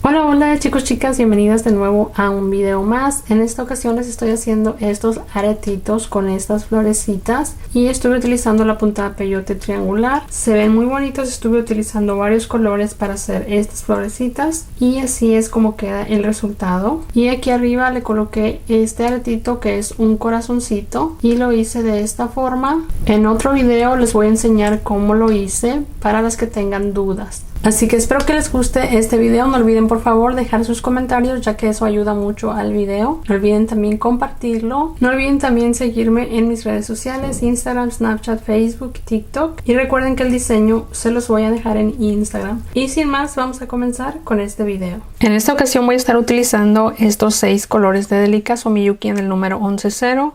Hola, hola chicos, chicas, bienvenidas de nuevo a un video más. En esta ocasión les estoy haciendo estos aretitos con estas florecitas y estuve utilizando la puntada peyote triangular. Se ven muy bonitos, estuve utilizando varios colores para hacer estas florecitas y así es como queda el resultado. Y aquí arriba le coloqué este aretito que es un corazoncito y lo hice de esta forma. En otro video les voy a enseñar cómo lo hice para las que tengan dudas. Así que espero que les guste este video. No olviden por favor dejar sus comentarios, ya que eso ayuda mucho al video. No olviden también compartirlo. No olviden también seguirme en mis redes sociales: Instagram, Snapchat, Facebook, TikTok. Y recuerden que el diseño se los voy a dejar en Instagram. Y sin más, vamos a comenzar con este video. En esta ocasión voy a estar utilizando estos 6 colores de Delica Miyuki en el número 110.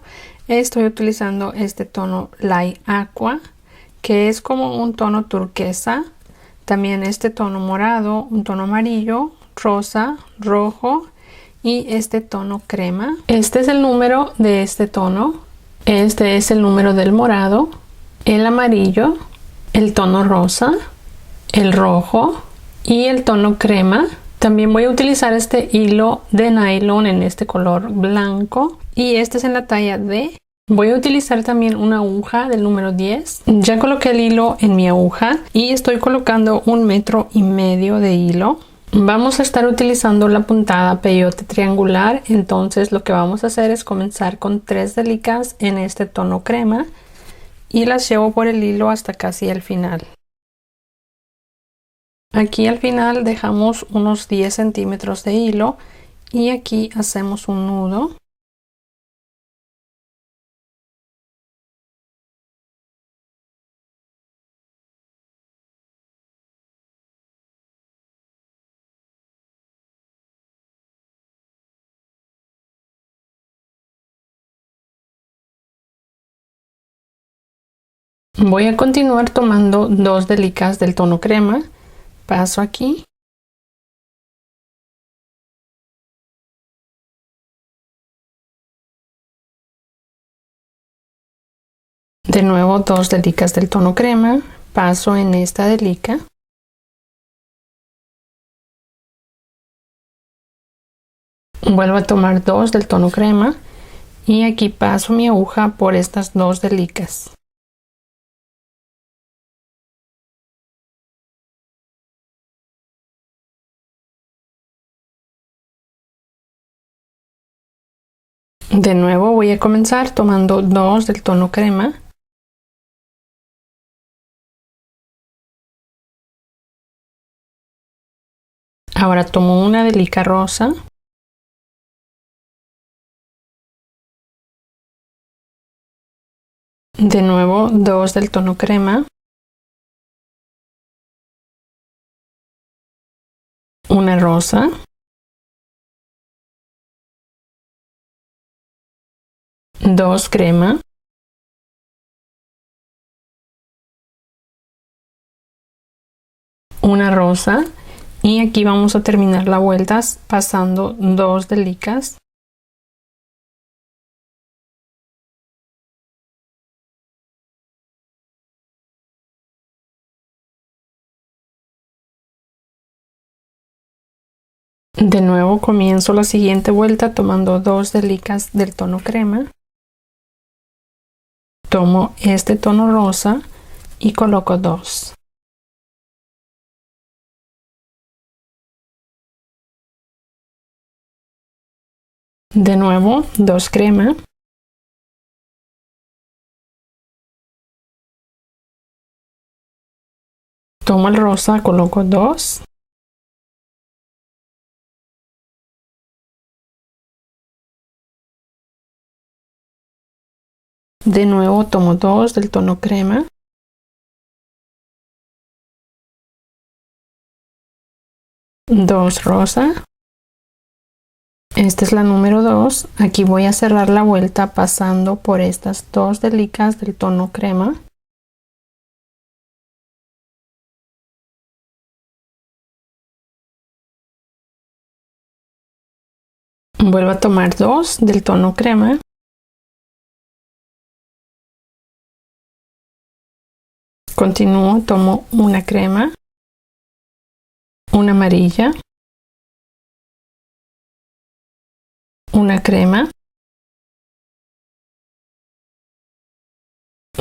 Estoy utilizando este tono Light Aqua, que es como un tono turquesa. También este tono morado, un tono amarillo, rosa, rojo y este tono crema. Este es el número de este tono. Este es el número del morado, el amarillo, el tono rosa, el rojo y el tono crema. También voy a utilizar este hilo de nylon en este color blanco y este es en la talla D. Voy a utilizar también una aguja del número 10. Ya coloqué el hilo en mi aguja y estoy colocando 1,5 metros de hilo. Vamos a estar utilizando la puntada peyote triangular, entonces lo que vamos a hacer es comenzar con 3 delicas en este tono crema y las llevo por el hilo hasta casi el final. Aquí al final dejamos unos 10 centímetros de hilo y aquí hacemos un nudo. Voy a continuar tomando 2 delicas del tono crema, paso aquí, de nuevo 2 delicas del tono crema, paso en esta delica, vuelvo a tomar 2 del tono crema y aquí paso mi aguja por estas 2 delicas. De nuevo voy a comenzar tomando 2 del tono crema. Ahora tomo una delica rosa. De nuevo 2 del tono crema. Una rosa. Dos crema. Una rosa. Y aquí vamos a terminar la vuelta pasando 2 delicas. De nuevo comienzo la siguiente vuelta tomando 2 delicas del tono crema. Tomo este tono rosa y coloco 2. De nuevo 2 crema. Tomo el rosa, coloco 2. De nuevo tomo 2 del tono crema. Dos rosa. Esta es la número 2. Aquí voy a cerrar la vuelta pasando por estas 2 delicas del tono crema. Vuelvo a tomar 2 del tono crema. Continúo, tomo una crema, una amarilla, una crema,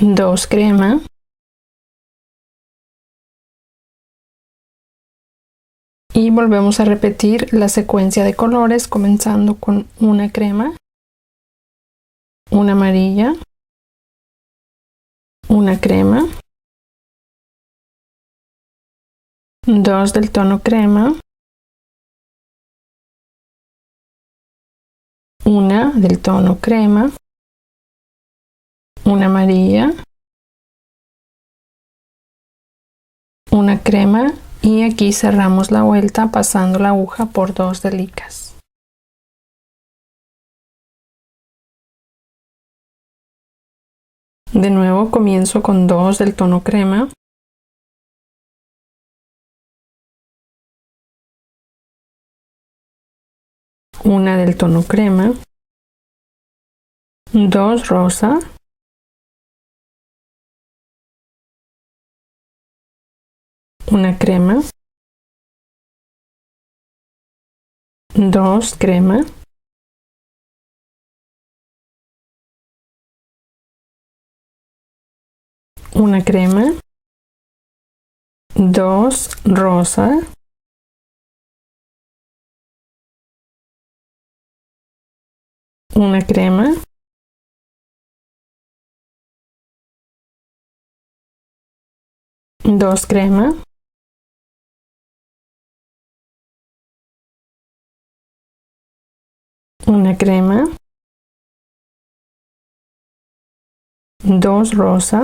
2 crema, y volvemos a repetir la secuencia de colores comenzando con una crema, una amarilla, una crema, 2 del tono crema, una del tono crema, una amarilla, una crema, y aquí cerramos la vuelta pasando la aguja por 2 de licas. De nuevo comienzo con 2 del tono crema, una del tono crema, 2 rosa, una crema, 2 crema, una crema, 2 rosa, una crema, 2 crema, una crema, 2 rosa,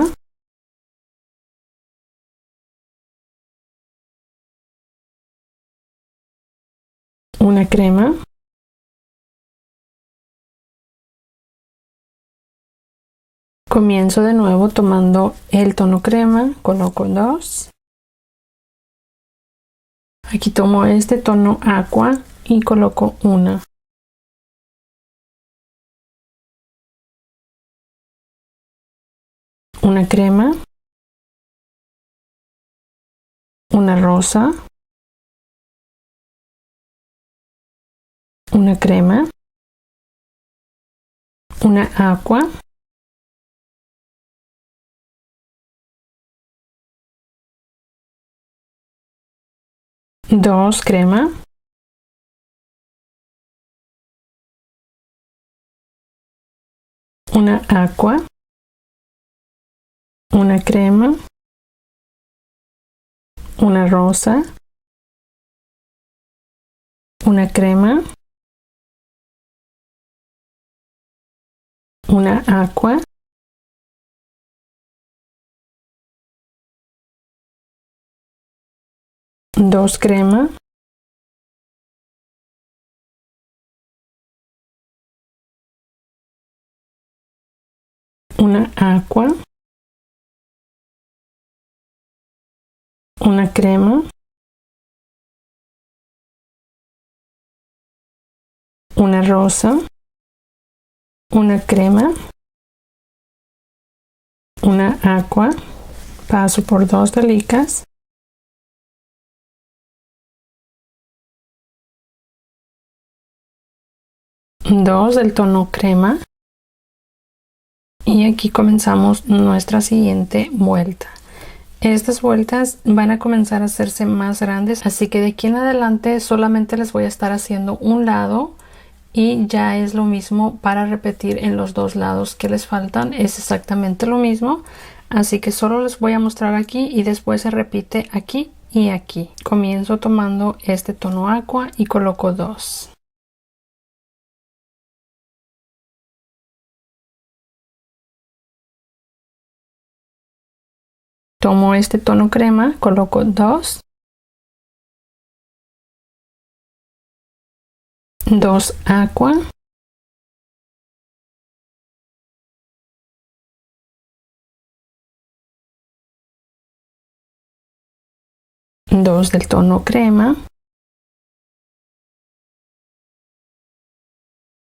una crema, comienzo de nuevo tomando el tono crema, coloco 2, aquí tomo este tono aqua y coloco una crema, una rosa, una crema, una aqua, dos crema, una aqua, una crema, una rosa, una crema, una aqua, dos crema, una aqua, una crema, una rosa, una crema, una aqua, paso por 2 delicas, dos del tono crema, y aquí comenzamos nuestra siguiente vuelta. Estas vueltas van a comenzar a hacerse más grandes, así que de aquí en adelante solamente les voy a estar haciendo un lado y ya es lo mismo para repetir en los dos lados que les faltan, es exactamente lo mismo, así que solo les voy a mostrar aquí y después se repite aquí y aquí. Comienzo tomando este tono aqua y coloco 2. Tomo este tono crema, coloco 2, 2 aqua, dos del tono crema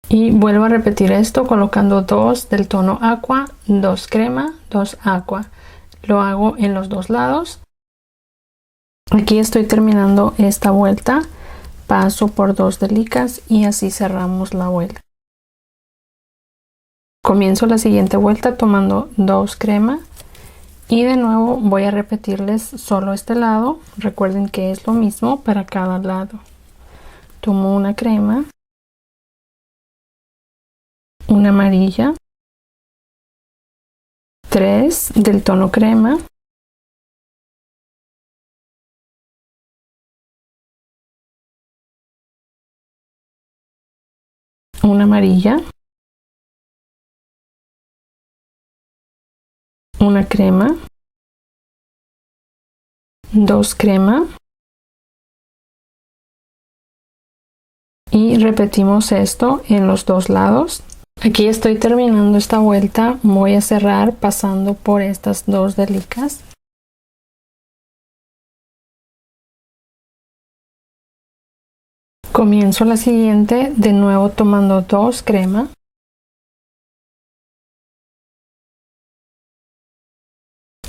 y vuelvo a repetir esto colocando 2 del tono aqua, 2 crema, 2 aqua. Lo hago en los dos lados. Aquí estoy terminando esta vuelta. paso por 2 delicas y así cerramos la vuelta. Comienzo la siguiente vuelta tomando 2 crema y de nuevo voy a repetirles solo este lado. Recuerden que es lo mismo para cada lado. Tomo una crema, una amarilla, 3 del tono crema, una amarilla, una crema, 2 crema y repetimos esto en los dos lados. Aquí estoy terminando esta vuelta, voy a cerrar pasando por estas 2 delicas. Comienzo la siguiente de nuevo tomando 2 crema,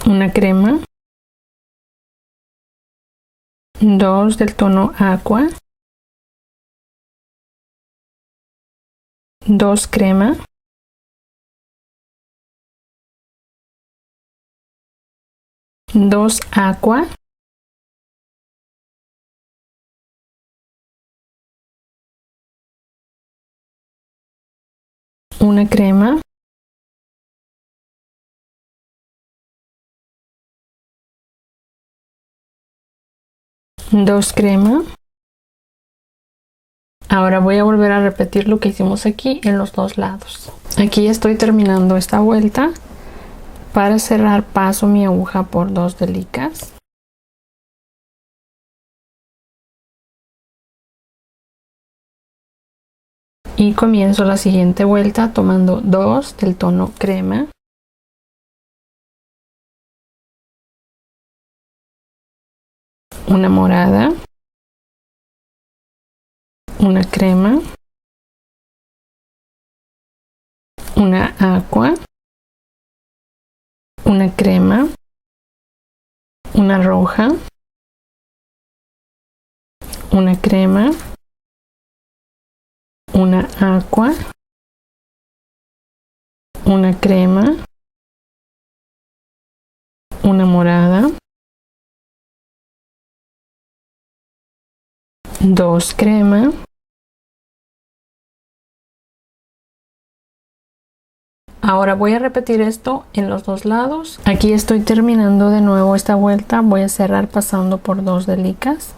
una crema, 2 del tono aqua, 2 crema, dos aqua, una crema, dos crema. Ahora voy a volver a repetir lo que hicimos aquí en los dos lados. Aquí estoy terminando esta vuelta. Para cerrar paso mi aguja por 2 delicas. Y comienzo la siguiente vuelta tomando 2 del tono crema, una morada, una crema, una aqua, una crema, una roja, una crema, una aqua, una crema, una morada, 2 crema, ahora voy a repetir esto en los dos lados. Aquí estoy terminando de nuevo esta vuelta, voy a cerrar pasando por 2 delicas.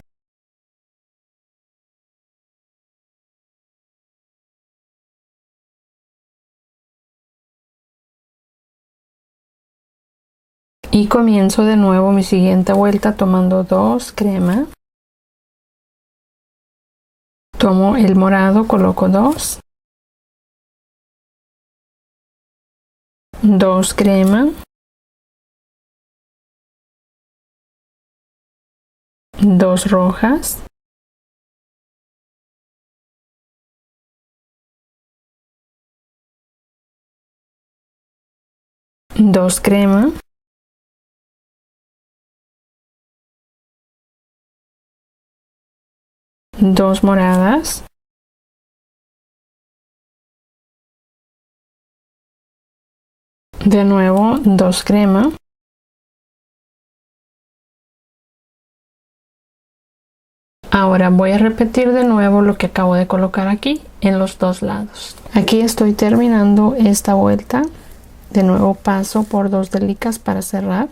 Y comienzo de nuevo mi siguiente vuelta tomando 2 crema. Tomo el morado, coloco 2. 2 crema. 2 rojas. 2 crema. Dos moradas, de nuevo 2 crema, ahora voy a repetir de nuevo lo que acabo de colocar aquí en los dos lados. Aquí estoy terminando esta vuelta, de nuevo paso por 2 delicas para cerrar.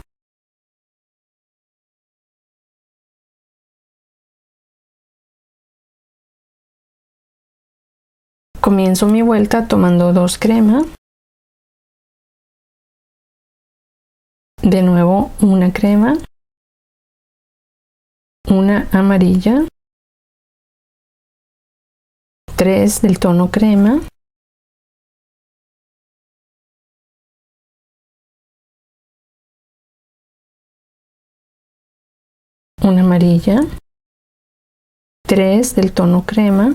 Comienzo mi vuelta tomando 2 crema, de nuevo una crema, una amarilla, 3 del tono crema, una amarilla, 3 del tono crema,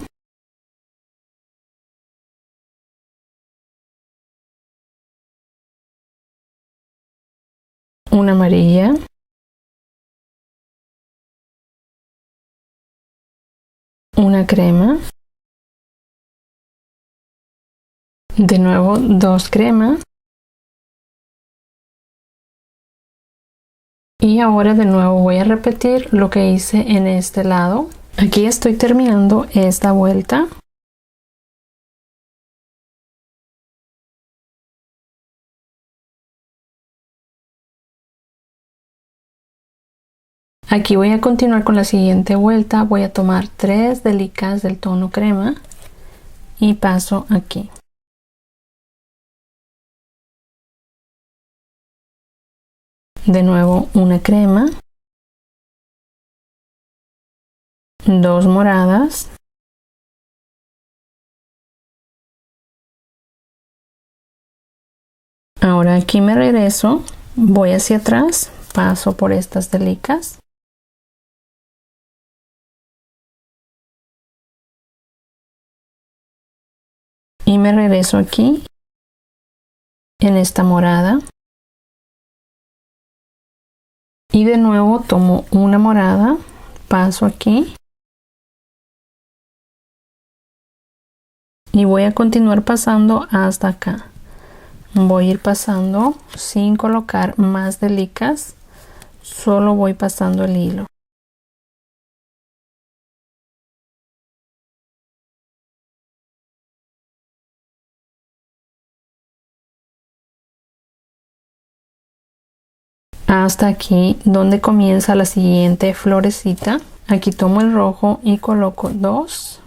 una amarilla, una una crema, de nuevo 2 cremas y ahora de nuevo voy a repetir lo que hice en este lado. Aquí estoy terminando esta vuelta. Aquí voy a continuar con la siguiente vuelta. Voy a tomar 3 delicas del tono crema y paso aquí. De nuevo una crema, 2 moradas, ahora aquí me regreso, voy hacia atrás, paso por estas delicas y me regreso aquí en esta morada y de nuevo tomo una morada, paso aquí y voy a continuar pasando hasta acá. Voy a ir pasando sin colocar más delicas, solo voy pasando el hilo. Hasta aquí donde comienza la siguiente florecita. Aquí tomo el rojo y coloco 2.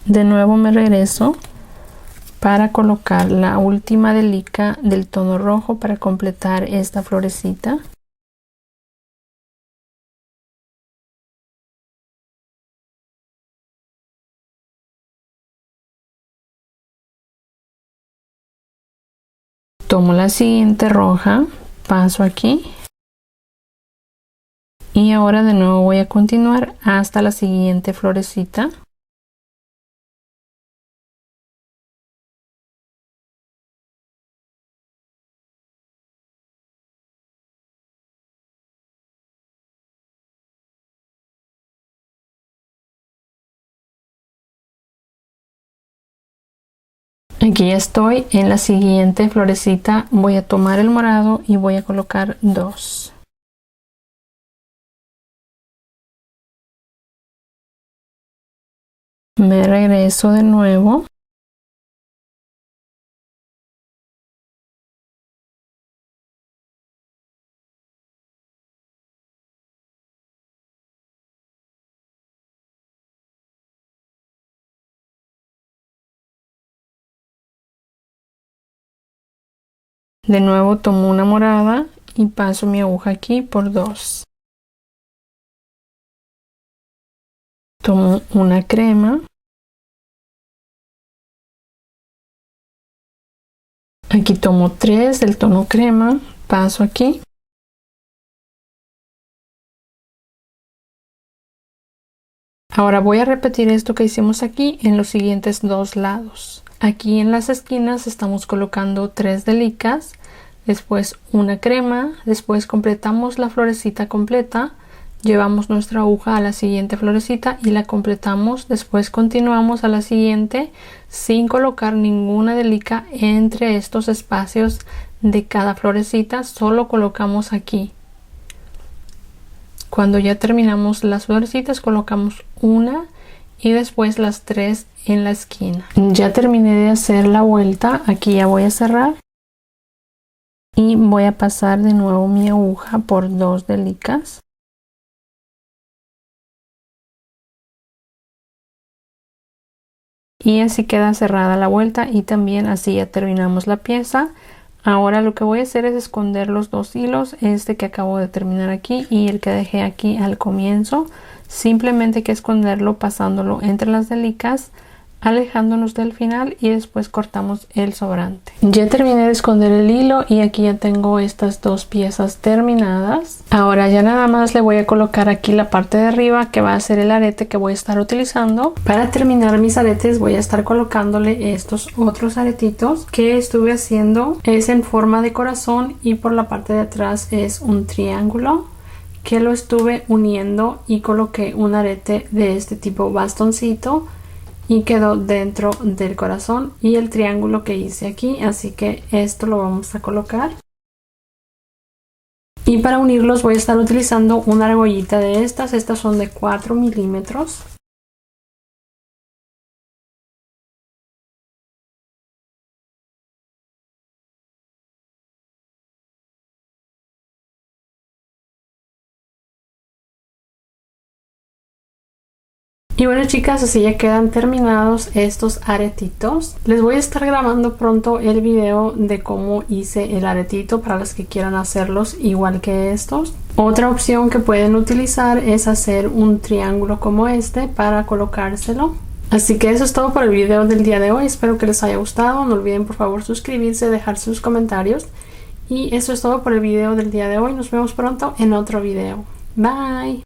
De nuevo me regreso para colocar la última delica del tono rojo para completar esta florecita. Tomo la siguiente roja, paso aquí y ahora de nuevo voy a continuar hasta la siguiente florecita. Aquí ya estoy en la siguiente florecita, voy a tomar el morado y voy a colocar 2. Me regreso de nuevo. De nuevo tomo una morada y paso mi aguja aquí por 2. Tomo una crema. Aquí tomo 3 del tono crema, paso aquí. Ahora voy a repetir esto que hicimos aquí en los siguientes 2 lados. Aquí en las esquinas estamos colocando 3 delicas, después una crema, después completamos la florecita completa, llevamos nuestra aguja a la siguiente florecita y la completamos, después continuamos a la siguiente sin colocar ninguna delica entre estos espacios de cada florecita, solo colocamos aquí. Cuando ya terminamos las florecitas colocamos una y después las 3 en la esquina. Ya terminé de hacer la vuelta, aquí ya voy a cerrar y voy a pasar de nuevo mi aguja por 2 delicas. Y así queda cerrada la vuelta y también así ya terminamos la pieza. Ahora lo que voy a hacer es esconder los 2 hilos, este que acabo de terminar aquí y el que dejé aquí al comienzo. Simplemente hay que esconderlo pasándolo entre las delicas alejándonos del final y después cortamos el sobrante. Ya terminé de esconder el hilo y aquí ya tengo estas dos piezas terminadas. Ahora ya nada más le voy a colocar aquí la parte de arriba que va a ser el arete que voy a estar utilizando. Para terminar mis aretes voy a estar colocándole estos otros aretitos que estuve haciendo. Es en forma de corazón y por la parte de atrás es un triángulo que lo estuve uniendo y coloqué un arete de este tipo bastoncito y quedó dentro del corazón y el triángulo que hice aquí, así que esto lo vamos a colocar. Y para unirlos voy a estar utilizando una argollita de estas son de 4 milímetros. Y bueno chicas, así ya quedan terminados estos aretitos. Les voy a estar grabando pronto el video de cómo hice el aretito para los que quieran hacerlos igual que estos. Otra opción que pueden utilizar es hacer un triángulo como este para colocárselo. Así que eso es todo por el video del día de hoy. Espero que les haya gustado. No olviden por favor suscribirse, dejar sus comentarios. Y eso es todo por el video del día de hoy. Nos vemos pronto en otro video. Bye.